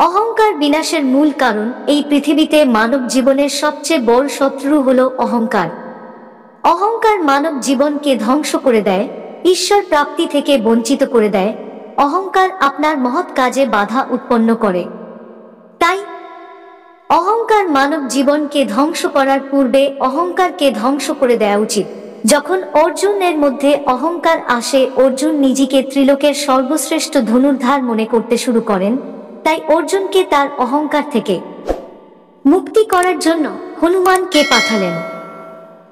অহংকার বিনাশের মূল কারণ। এই পৃথিবীতে মানব জীবনের সবচেয়ে বড় শত্রু হলো অহংকার। অহংকার মানব জীবনকে ধ্বংস করে দেয়, ঈশ্বর প্রাপ্তি থেকে বঞ্চিত করে দেয়। অহংকার আপনার মহৎ কাজে বাধা উৎপন্ন করে। তাই অহংকার মানব জীবনকে ধ্বংস করার পূর্বে অহংকারকে ধ্বংস করে দেওয়া উচিত। যখন অর্জুনের মধ্যে অহংকার আসে, অর্জুন নিজেকে ত্রিলোকের সর্বশ্রেষ্ঠ ধনুর্ধার মনে করতে শুরু করেন। তাই অর্জুনকে তার অহংকার থেকে মুক্তি করার জন্য হনুমানকে পাঠালেন।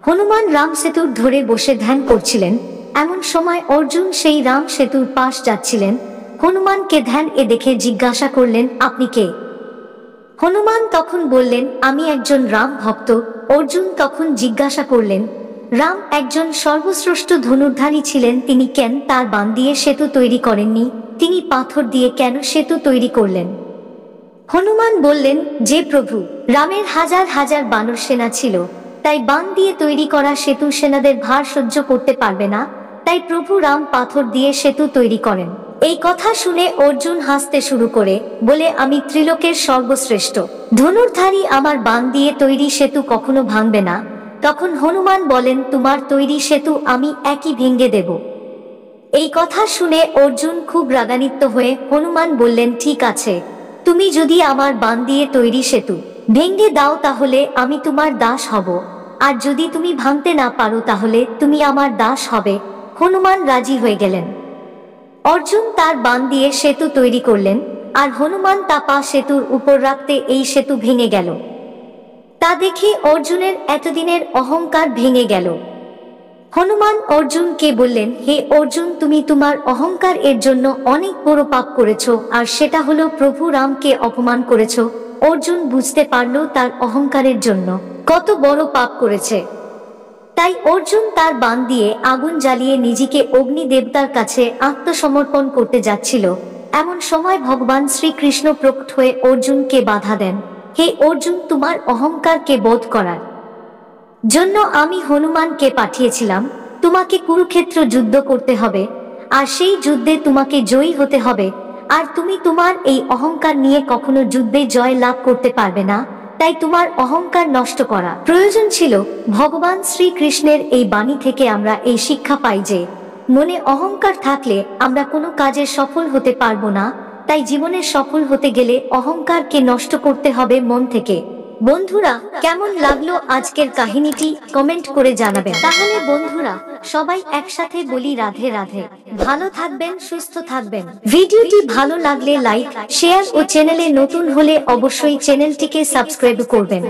হনুমান রাম সেতুর ধরে বসে ধ্যান করছিলেন। এমন সময় অর্জুন সেই রাম সেতুর পাশ যাচ্ছিলেন। হনুমানকে ধ্যান দেখে জিজ্ঞাসা করলেন, আপনি কে? হনুমান তখন বললেন, আমি একজন রাম ভক্ত। অর্জুন তখন জিজ্ঞাসা করলেন, রাম একজন সর্বশ্রেষ্ঠ ধনুর্ধারী ছিলেন, তিনি কেন তার বাণ দিয়ে সেতু তৈরি করেননি? তিনি পাথর দিয়ে কেন সেতু তৈরি করলেন? হনুমান বললেন, যে প্রভু রামের হাজার হাজার বানর সেনা ছিল, তাই বাণ দিয়ে তৈরি করা সেতু সেনাদের ভার সহ্য করতে পারবে না, তাই প্রভু রাম পাথর দিয়ে সেতু তৈরি করেন। এই কথা শুনে অর্জুন হাসতে শুরু করে বলে, আমি ত্রিলোকের সর্বশ্রেষ্ঠ ধনুর্ধারী, আমার বাণ দিয়ে তৈরি সেতু কখনো ভাঙবে না। তখন হনুমান বলেন, তোমার তৈরি সেতু আমি একই ভেঙে দেব। এই কথা শুনে অর্জুন খুব রাগান্বিত হয়ে হনুমান বললেন, ঠিক আছে, তুমি যদি আমার বাণ দিয়ে তৈরি সেতু ভেঙে দাও তাহলে আমি তোমার দাস হব, আর যদি তুমি ভাঙতে না পারো তাহলে তুমি আমার দাস হবে। হনুমান রাজি হয়ে গেলেন। অর্জুন তার বাণ দিয়ে সেতু তৈরি করলেন, আর হনুমান তা পা সেতুর উপর রাখতে এই সেতু ভেঙে গেল। তা দেখে অর্জুনের এতদিনের অহংকার ভেঙে গেল। হনুমান অর্জুনকে বললেন, হে অর্জুন, তুমি তোমার অহংকার এর জন্য অনেক বড় পাপ করেছো, আর সেটা হলো প্রভু রামকে অপমান করেছো। অর্জুন বুঝতে পারল তার অহংকারের জন্য কত বড় পাপ করেছে। তাই অর্জুন তার বাণ দিয়ে আগুন জ্বালিয়ে নিজেকে অগ্নি দেবতার কাছে আত্মসমর্পণ করতে যাচ্ছিল। এমন সময় ভগবান শ্রীকৃষ্ণ প্রকট হয়ে অর্জুনকে বাধা দেন। হে অর্জুন, তোমার অহংকারকে বধ করার জন্য আমি হনুমানকে পাঠিয়েছিলাম। তোমাকে কুরুক্ষেত্র যুদ্ধ করতে হবে, আর সেই যুদ্ধে তোমাকে জয়ী হতে হবে। আর তুমি তোমার এই অহংকার নিয়ে কখনো যুদ্ধে জয় লাভ করতে পারবে না। তাই তোমার অহংকার নষ্ট করা প্রয়োজন ছিল। ভগবান শ্রীকৃষ্ণের এই বাণী থেকে আমরা এই শিক্ষা পাই যে মনে অহংকার থাকলে আমরা কোনো কাজে সফল হতে পারবো না। তাই জীবনে সফল হতে গেলে অহংকারকে নষ্ট করতে হবে মন থেকে। বন্ধুরা, কেমন লাগলো আজকের কাহিনীটি কমেন্ট করে জানাবেন। তাহলে বন্ধুরা, সবাই একসাথে বলি রাধে রাধে। ভালো থাকবেন, সুস্থ থাকবেন। ভিডিওটি ভালো লাগলে লাইক, শেয়ার ও চ্যানেলে নতুন হলে অবশ্যই চ্যানেলটিকে সাবস্ক্রাইব করবেন।